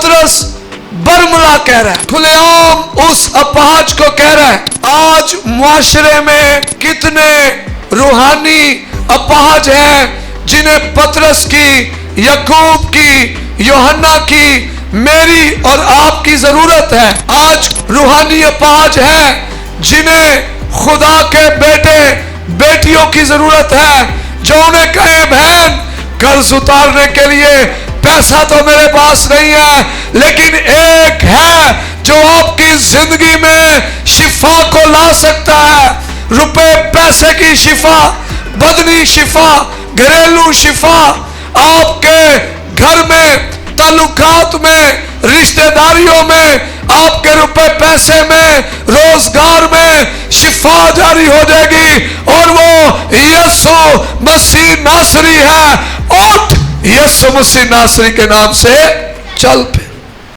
پطرس برملا کہہ رہا ہے، کھلے عام اس اپاہج کو کہہ رہا ہے۔ آج معاشرے میں کتنے روحانی اپاہج ہیں جنہیں پطرس کی، یعقوب کی، یوحنا کی، میری اور آپ کی ضرورت ہے۔ آج روحانی اپاہج ہیں جنہیں خدا کے بیٹے بیٹیوں کی ضرورت ہے، جو انہیں کہے بہن قرض اتارنے کے لیے پیسہ تو میرے پاس نہیں ہے، لیکن ایک ہے جو آپ کی زندگی میں شفا کو لا سکتا ہے۔ روپے پیسے کی شفا، بدنی شفا، گھریلو شفا، آپ کے گھر میں، تعلقات میں، رشتہ داریوں میں، آپ کے روپے پیسے میں، روزگار میں شفا جاری ہو جائے گی، اور وہ یسوع مسیح ناصری ہے۔ اٹھ، یسوع مسیح ناصری کے نام سے چل پھر۔